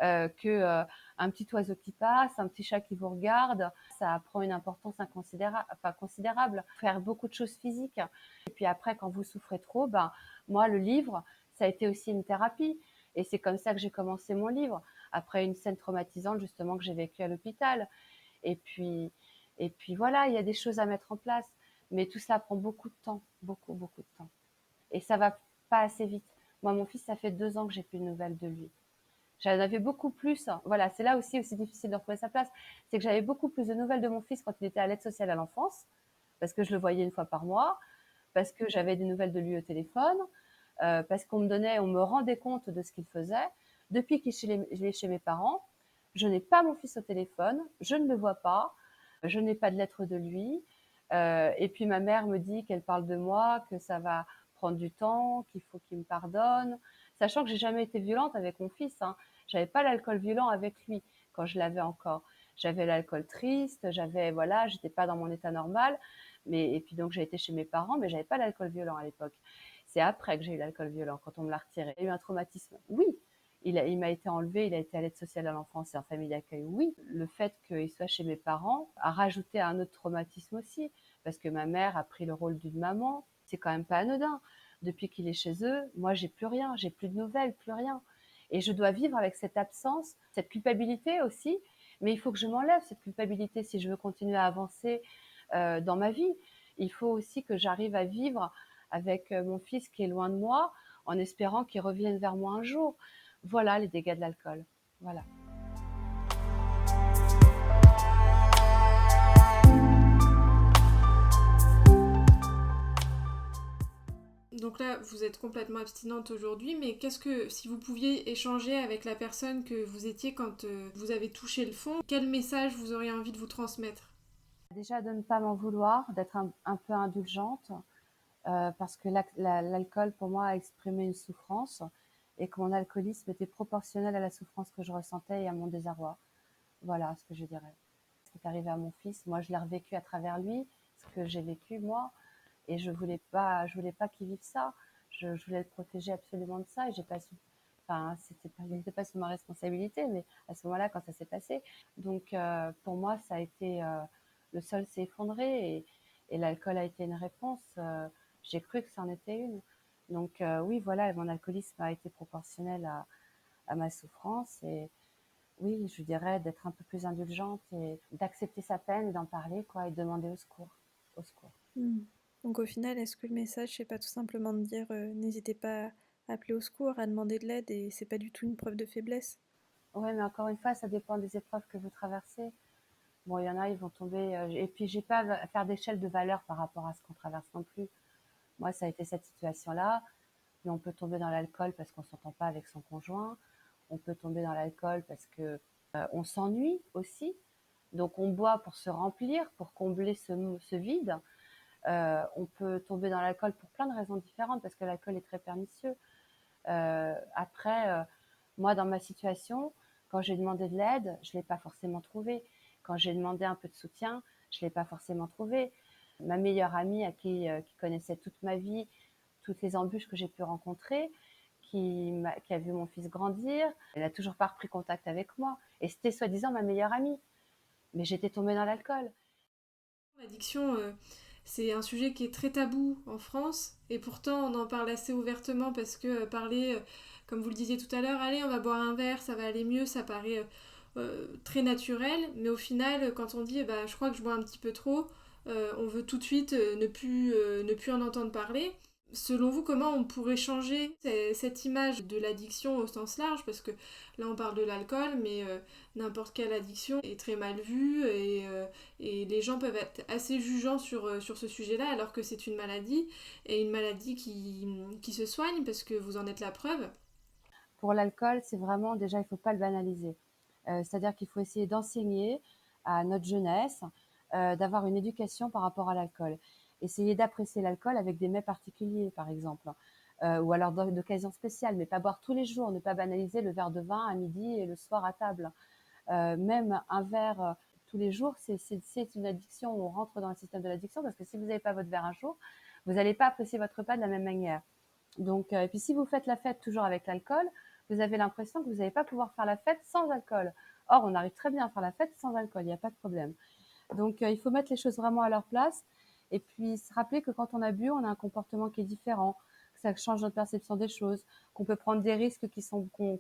[SPEAKER 2] que un petit oiseau qui passe, un petit chat qui vous regarde, ça prend une importance considérable. Faire beaucoup de choses physiques. Et puis après, quand vous souffrez trop, moi, le livre, ça a été aussi une thérapie. Et c'est comme ça que j'ai commencé mon livre, après une scène traumatisante justement que j'ai vécue à l'hôpital. Et puis, et puis voilà, il y a des choses à mettre en place. Mais tout ça prend beaucoup de temps, beaucoup, beaucoup de temps. Et ça va pas assez vite. Moi, mon fils, ça fait 2 ans que j'ai plus de nouvelles de lui. J'en avais beaucoup plus. Voilà, c'est là aussi difficile de retrouver sa place. C'est que j'avais beaucoup plus de nouvelles de mon fils quand il était à l'aide sociale à l'enfance, parce que je le voyais une fois par mois, parce que j'avais des nouvelles de lui au téléphone, parce on me rendait compte de ce qu'il faisait. Depuis qu'il est chez mes parents, je n'ai pas mon fils au téléphone, je ne le vois pas, je n'ai pas de lettres de lui. Et puis ma mère me dit qu'elle parle de moi, que ça va prendre du temps, qu'il faut qu'il me pardonne, sachant que j'ai jamais été violente avec mon fils. Hein. J'avais pas l'alcool violent avec lui quand je l'avais encore. J'avais l'alcool triste, j'étais pas dans mon état normal. Et puis donc j'ai été chez mes parents, mais j'avais pas l'alcool violent à l'époque. C'est après que j'ai eu l'alcool violent, quand on me l'a retiré. Il y a eu un traumatisme. Oui, il m'a été enlevé, il a été à l'aide sociale à l'enfance et en famille d'accueil, oui. Le fait qu'il soit chez mes parents a rajouté un autre traumatisme aussi, parce que ma mère a pris le rôle d'une maman. C'est quand même pas anodin. Depuis qu'il est chez eux, moi, j'ai plus rien, j'ai plus de nouvelles, plus rien. Et je dois vivre avec cette absence, cette culpabilité aussi. Mais il faut que je m'enlève cette culpabilité si je veux continuer à avancer dans ma vie. Il faut aussi que j'arrive à vivre avec mon fils qui est loin de moi, en espérant qu'il revienne vers moi un jour. Voilà les dégâts de l'alcool. Voilà.
[SPEAKER 1] Donc là, vous êtes complètement abstinente aujourd'hui, mais qu'est-ce que, si vous pouviez échanger avec la personne que vous étiez quand vous avez touché le fond, quel message vous auriez envie de vous transmettre?
[SPEAKER 2] Déjà de ne pas m'en vouloir, d'être un peu indulgente, parce que l'alcool pour moi a exprimé une souffrance et que mon alcoolisme était proportionnel à la souffrance que je ressentais et à mon désarroi. Voilà ce que je dirais. Ce qui est arrivé à mon fils, moi je l'ai revécu à travers lui, ce que j'ai vécu moi, et je voulais pas qu'il vive ça. Je voulais le protéger absolument de ça et j'ai pas su. Enfin, c'était pas sous ma responsabilité, mais à ce moment-là, quand ça s'est passé. Donc, pour moi, ça a été le sol s'est effondré et l'alcool a été une réponse. J'ai cru que c'en était une. Donc, oui, voilà, mon alcoolisme a été proportionnel à ma souffrance et oui, je dirais d'être un peu plus indulgente et d'accepter sa peine et d'en parler, quoi, et de demander au secours. Au secours.
[SPEAKER 3] Mmh. Donc au final, est-ce que le message, c'est pas tout simplement de dire, n'hésitez pas à appeler au secours, à demander de l'aide et c'est pas du tout une preuve de faiblesse?
[SPEAKER 2] Ouais, mais encore une fois, ça dépend des épreuves que vous traversez. Bon, il y en a, ils vont tomber. Et puis, j'ai pas à faire d'échelle de valeur par rapport à ce qu'on traverse non plus. Moi, ça a été cette situation-là. Mais on peut tomber dans l'alcool parce qu'on s'entend pas avec son conjoint. On peut tomber dans l'alcool parce que on s'ennuie aussi. Donc, on boit pour se remplir, pour combler ce vide. On peut tomber dans l'alcool pour plein de raisons différentes parce que l'alcool est très pernicieux. Après, moi, dans ma situation, quand j'ai demandé de l'aide, je ne l'ai pas forcément trouvé. Quand j'ai demandé un peu de soutien, je ne l'ai pas forcément trouvé. Ma meilleure amie, qui connaissait toute ma vie, toutes les embûches que j'ai pu rencontrer, qui a vu mon fils grandir, elle n'a toujours pas repris contact avec moi. Et c'était soi-disant ma meilleure amie. Mais j'étais tombée dans l'alcool.
[SPEAKER 1] L'addiction, c'est un sujet qui est très tabou en France, et pourtant on en parle assez ouvertement parce que parler, comme vous le disiez tout à l'heure, allez, on va boire un verre, ça va aller mieux, ça paraît très naturel, mais au final, quand on dit, bah, je crois que je bois un petit peu trop, on veut tout de suite ne plus en entendre parler. Selon vous, comment on pourrait changer cette image de l'addiction au sens large? Parce que là, on parle de l'alcool, mais n'importe quelle addiction est très mal vue et les gens peuvent être assez jugeants sur ce sujet-là, alors que c'est une maladie, et une maladie qui se soigne, parce que vous en êtes la preuve.
[SPEAKER 2] Pour l'alcool, c'est vraiment, déjà, il ne faut pas le banaliser. C'est-à-dire qu'il faut essayer d'enseigner à notre jeunesse, d'avoir une éducation par rapport à l'alcool. Essayer d'apprécier l'alcool avec des mets particuliers, par exemple, ou alors d'occasions spéciales, mais pas boire tous les jours, ne pas banaliser le verre de vin à midi et le soir à table. Même un verre tous les jours, c'est une addiction, on rentre dans le système de l'addiction, parce que si vous n'avez pas votre verre un jour, vous n'allez pas apprécier votre repas de la même manière. Donc, et puis si vous faites la fête toujours avec l'alcool, vous avez l'impression que vous n'allez pas pouvoir faire la fête sans alcool. Or, on arrive très bien à faire la fête sans alcool, il n'y a pas de problème. Donc, il faut mettre les choses vraiment à leur place et puis se rappeler que quand on a bu, on a un comportement qui est différent, que ça change notre perception des choses, qu'on peut prendre des risques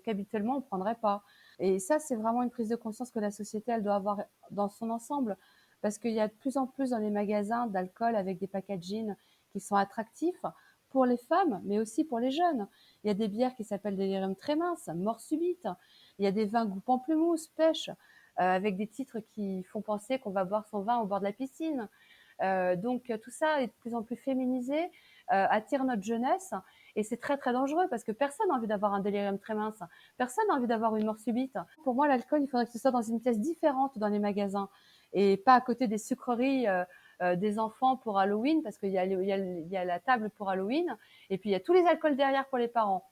[SPEAKER 2] qu'habituellement on ne prendrait pas. Et ça, c'est vraiment une prise de conscience que la société, elle doit avoir dans son ensemble, parce qu'il y a de plus en plus dans les magasins d'alcool avec des packaging qui sont attractifs pour les femmes, mais aussi pour les jeunes. Il y a des bières qui s'appellent Delirium très mince, Mort subite. Il y a des vins goût pamplemousse, pêche, avec des titres qui font penser qu'on va boire son vin au bord de la piscine. Donc tout ça est de plus en plus féminisé, attire notre jeunesse et c'est très très dangereux parce que personne n'a envie d'avoir un délirium très mince, personne n'a envie d'avoir une mort subite. Pour moi, l'alcool, il faudrait que ce soit dans une pièce différente dans les magasins et pas à côté des sucreries des enfants pour Halloween, parce qu'il y a la table pour Halloween et puis il y a tous les alcools derrière pour les parents.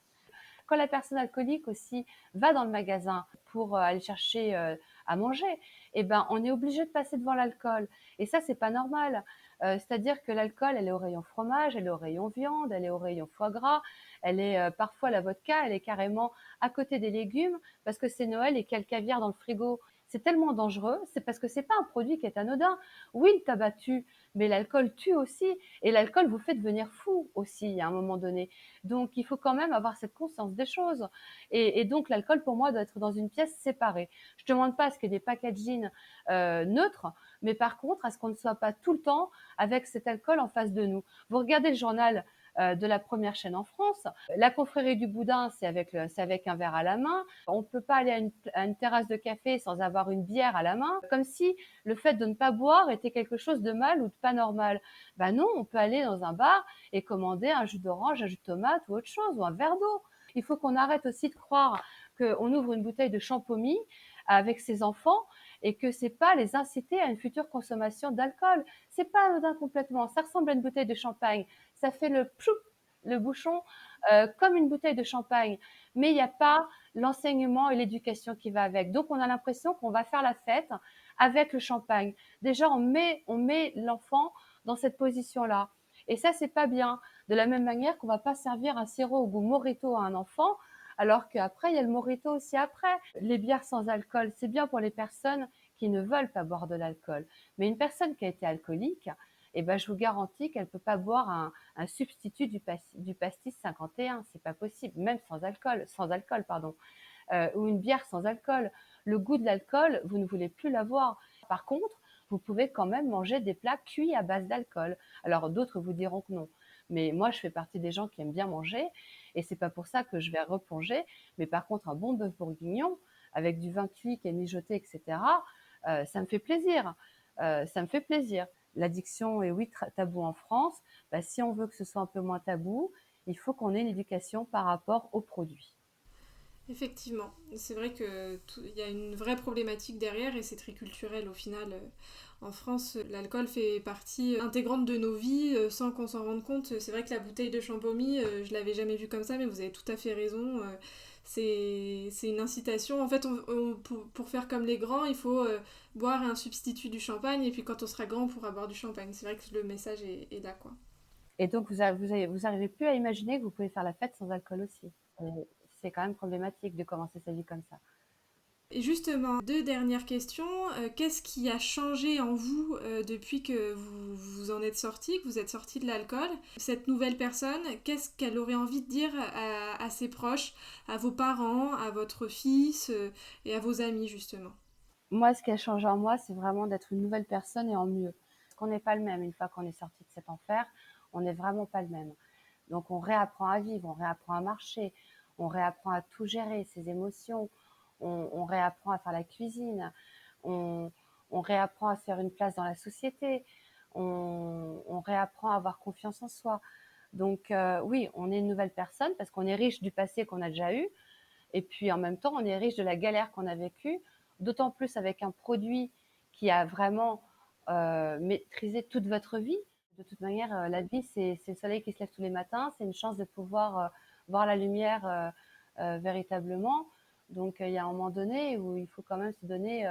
[SPEAKER 2] Quand la personne alcoolique aussi va dans le magasin pour aller chercher à manger, eh ben, on est obligé de passer devant l'alcool. Et ça, c'est pas normal. C'est-à-dire que l'alcool, elle est au rayon fromage, elle est au rayon viande, elle est au rayon foie gras, elle est parfois la vodka, elle est carrément à côté des légumes parce que c'est Noël et qu'il y a le caviar dans le frigo. C'est tellement dangereux, c'est parce que c'est pas un produit qui est anodin. Oui, le tabac tue, mais l'alcool tue aussi. Et l'alcool vous fait devenir fou aussi à un moment donné. Donc, il faut quand même avoir cette conscience des choses. Et donc, l'alcool, pour moi, doit être dans une pièce séparée. Je ne demande pas à ce qu'il y ait des packaging neutres, mais par contre, à ce qu'on ne soit pas tout le temps avec cet alcool en face de nous. Vous regardez le journal de la première chaîne en France. La confrérie du boudin, c'est avec un verre à la main. On ne peut pas aller à une terrasse de café sans avoir une bière à la main, comme si le fait de ne pas boire était quelque chose de mal ou de pas normal. Ben non, on peut aller dans un bar et commander un jus d'orange, un jus de tomate ou autre chose, ou un verre d'eau. Il faut qu'on arrête aussi de croire qu'on ouvre une bouteille de champomy avec ses enfants et que c'est pas les inciter à une future consommation d'alcool. C'est pas anodin complètement. Ça ressemble à une bouteille de champagne. Ça fait le pchoup, le bouchon, comme une bouteille de champagne. Mais il n'y a pas l'enseignement et l'éducation qui va avec. Donc, on a l'impression qu'on va faire la fête avec le champagne. Déjà, on met l'enfant dans cette position-là. Et ça, c'est pas bien. De la même manière qu'on va pas servir un sirop au goût morito à un enfant, alors qu'après, il y a le morito aussi après. Les bières sans alcool, c'est bien pour les personnes qui ne veulent pas boire de l'alcool. Mais une personne qui a été alcoolique, eh ben, je vous garantis qu'elle ne peut pas boire un substitut du pastis 51. C'est pas possible, même sans alcool, pardon. Ou une bière sans alcool. Le goût de l'alcool, vous ne voulez plus l'avoir. Par contre, vous pouvez quand même manger des plats cuits à base d'alcool. Alors d'autres vous diront que non. Mais moi, je fais partie des gens qui aiment bien manger et c'est pas pour ça que je vais replonger. Mais par contre, un bon bœuf bourguignon avec du vin cuit qui est mijoté, etc., ça me fait plaisir. Ça me fait plaisir. L'addiction est oui tabou en France. Bah, si on veut que ce soit un peu moins tabou, il faut qu'on ait une éducation par rapport aux produits.
[SPEAKER 1] Effectivement, c'est vrai que il y a une vraie problématique derrière et c'est très culturel au final. En France, l'alcool fait partie intégrante de nos vies sans qu'on s'en rende compte. C'est vrai que la bouteille de champomy, je l'avais jamais vue comme ça, mais vous avez tout à fait raison. C'est une incitation. En fait, pour faire comme les grands, il faut boire un substitut du champagne et puis quand on sera grand, on pourra boire du champagne. C'est vrai que le message est là, quoi.
[SPEAKER 2] Et donc, vous arrivez plus à imaginer que vous pouvez faire la fête sans alcool aussi. C'est quand même problématique de commencer sa vie comme ça.
[SPEAKER 1] Et justement, deux dernières questions. Qu'est-ce qui a changé en vous depuis que vous en êtes sorti, que vous êtes sorti de l'alcool? Cette nouvelle personne, qu'est-ce qu'elle aurait envie de dire à ses proches, à vos parents, à votre fils et à vos amis justement?
[SPEAKER 2] Moi, ce qui a changé en moi, c'est vraiment d'être une nouvelle personne et en mieux. Parce qu'on n'est pas le même une fois qu'on est sorti de cet enfer. On n'est vraiment pas le même. Donc, on réapprend à vivre, on réapprend à marcher, on réapprend à tout gérer, ses émotions, on réapprend à faire la cuisine, on, on réapprend à faire une place dans la société, on réapprend à avoir confiance en soi. Donc, oui, on est une nouvelle personne parce qu'on est riche du passé qu'on a déjà eu. Et puis en même temps, on est riche de la galère qu'on a vécue, d'autant plus avec un produit qui a vraiment maîtrisé toute votre vie. De toute manière, la vie, c'est le soleil qui se lève tous les matins, c'est une chance de pouvoir voir la lumière véritablement. Donc il y a un moment donné où il faut quand même se donner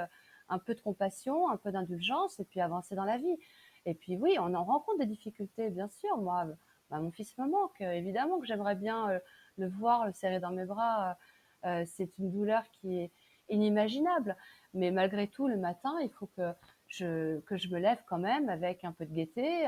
[SPEAKER 2] un peu de compassion, un peu d'indulgence et puis avancer dans la vie. Et puis oui, on en rencontre des difficultés, bien sûr. Moi, bah, mon fils me manque, évidemment que j'aimerais bien le voir, le serrer dans mes bras. C'est une douleur qui est inimaginable. Mais malgré tout, le matin, il faut que je me lève quand même avec un peu de gaieté,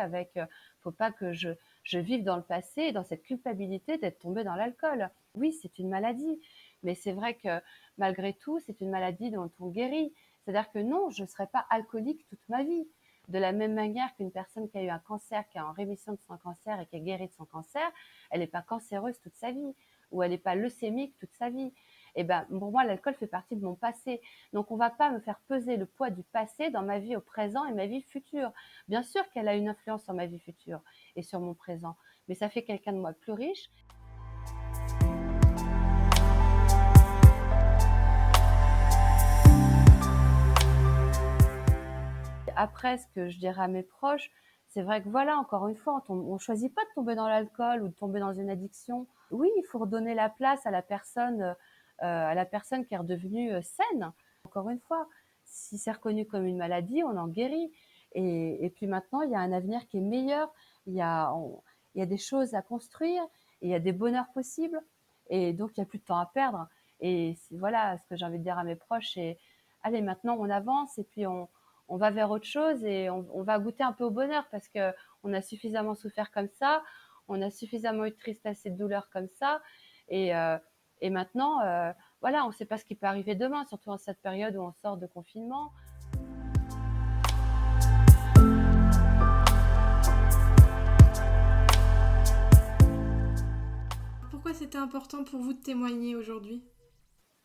[SPEAKER 2] faut pas que je vive dans le passé, dans cette culpabilité d'être tombée dans l'alcool. Oui, c'est une maladie, mais c'est vrai que malgré tout, c'est une maladie dont on guérit. C'est-à-dire que non, je ne serai pas alcoolique toute ma vie. De la même manière qu'une personne qui a eu un cancer, qui est en rémission de son cancer et qui est guérie de son cancer, elle n'est pas cancéreuse toute sa vie, ou elle n'est pas leucémique toute sa vie. Et ben, pour moi, l'alcool fait partie de mon passé. Donc, on ne va pas me faire peser le poids du passé dans ma vie au présent et ma vie future. Bien sûr qu'elle a une influence sur ma vie future et sur mon présent, mais ça fait quelqu'un de moi plus riche. Après, ce que je dirais à mes proches, c'est vrai que voilà, encore une fois, on choisit pas de tomber dans l'alcool ou de tomber dans une addiction. Oui, il faut redonner la place à la personne qui est redevenue saine. Encore une fois, si c'est reconnu comme une maladie, on en guérit. Et puis maintenant, il y a un avenir qui est meilleur. Il y a, il y a des choses à construire, il y a des bonheurs possibles. Et donc, il n'y a plus de temps à perdre. Et voilà, ce que j'ai envie de dire à mes proches, c'est allez, maintenant, on avance et puis on va vers autre chose et on va goûter un peu au bonheur parce qu'on a suffisamment souffert comme ça, on a suffisamment eu de tristesse et de douleur comme ça. Et, euh, et maintenant, voilà, on ne sait pas ce qui peut arriver demain, surtout en cette période où on sort de confinement.
[SPEAKER 1] Pourquoi c'était important pour vous de témoigner aujourd'hui?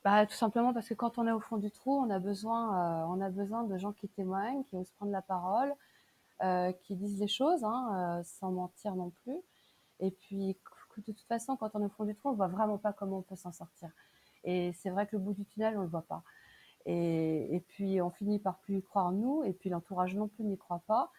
[SPEAKER 2] Bah, tout simplement parce que quand on est au fond du trou, on a besoin de gens qui témoignent, qui osent prendre la parole, qui disent les choses, hein, sans mentir non plus. Et puis, de toute façon, quand on est au fond du trou, on ne voit vraiment pas comment on peut s'en sortir. Et c'est vrai que le bout du tunnel, on ne le voit pas. Et puis, on finit par plus y croire en nous, et puis l'entourage non plus n'y croit pas.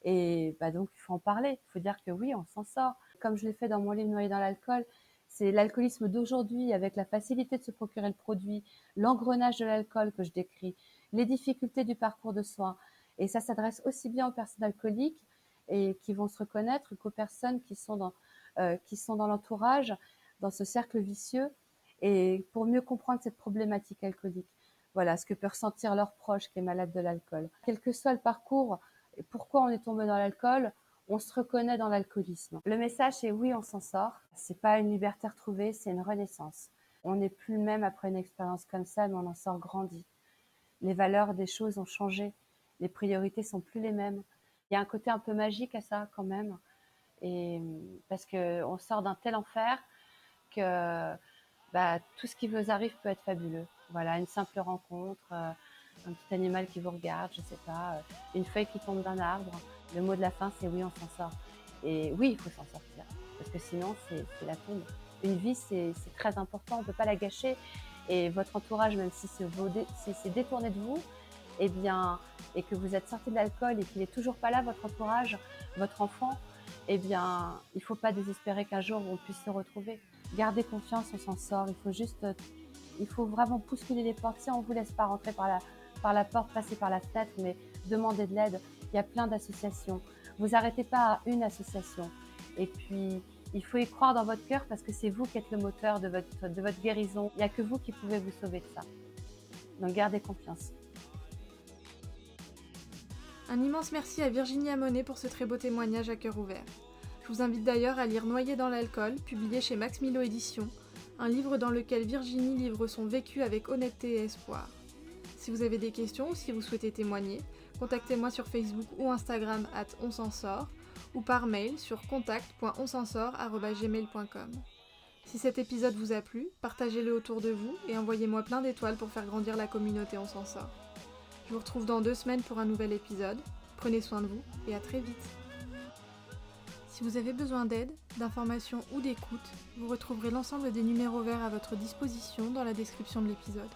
[SPEAKER 2] Et bah donc, il faut en parler. Il faut dire que oui, on s'en sort. Comme je l'ai fait dans mon livre Noyé dans l'alcool, c'est l'alcoolisme d'aujourd'hui avec la facilité de se procurer le produit, l'engrenage de l'alcool que je décris, les difficultés du parcours de soins. Et ça s'adresse aussi bien aux personnes alcooliques et qui vont se reconnaître qu'aux personnes qui sont dans l'entourage, dans ce cercle vicieux, et pour mieux comprendre cette problématique alcoolique. Voilà ce que peut ressentir leur proche qui est malade de l'alcool. Quel que soit le parcours, et pourquoi on est tombé dans l'alcool, on se reconnaît dans l'alcoolisme. Le message, c'est oui, on s'en sort. C'est pas une liberté retrouvée, c'est une renaissance. On n'est plus le même après une expérience comme ça, mais on en sort grandi. Les valeurs des choses ont changé. Les priorités sont plus les mêmes. Il y a un côté un peu magique à ça quand même. Et parce qu'on sort d'un tel enfer que tout ce qui vous arrive peut être fabuleux. Voilà, une simple rencontre, un petit animal qui vous regarde, je sais pas, une feuille qui tombe d'un arbre. Le mot de la fin, c'est oui, on s'en sort. Et oui, il faut s'en sortir, parce que sinon, c'est la tombe. Une vie, c'est très important, on ne peut pas la gâcher. Et votre entourage, même si c'est détourné de vous, eh bien, et que vous êtes sorti de l'alcool et qu'il n'est toujours pas là, votre entourage, votre enfant, eh bien, il ne faut pas désespérer qu'un jour on puisse se retrouver. Gardez confiance, on s'en sort. Il faut vraiment bousculer les portes. Si on ne vous laisse pas rentrer par la porte, passer par la fenêtre, mais demandez de l'aide. Il y a plein d'associations. Vous n'arrêtez pas à une association. Et puis, il faut y croire dans votre cœur parce que c'est vous qui êtes le moteur de votre guérison. Il n'y a que vous qui pouvez vous sauver de ça. Donc, gardez confiance.
[SPEAKER 1] Un immense merci à Virginie Amonet pour ce très beau témoignage à cœur ouvert. Je vous invite d'ailleurs à lire Noyé dans l'alcool, publié chez Max Milo Éditions, un livre dans lequel Virginie livre son vécu avec honnêteté et espoir. Si vous avez des questions ou si vous souhaitez témoigner, contactez-moi sur Facebook ou Instagram @onsensort ou par mail sur contact.onsensort@gmail.com. Si cet épisode vous a plu, partagez-le autour de vous et envoyez-moi plein d'étoiles pour faire grandir la communauté On s'en sort. Je vous retrouve dans 2 semaines pour un nouvel épisode. Prenez soin de vous et à très vite. Si vous avez besoin d'aide, d'informations ou d'écoute, vous retrouverez l'ensemble des numéros verts à votre disposition dans la description de l'épisode.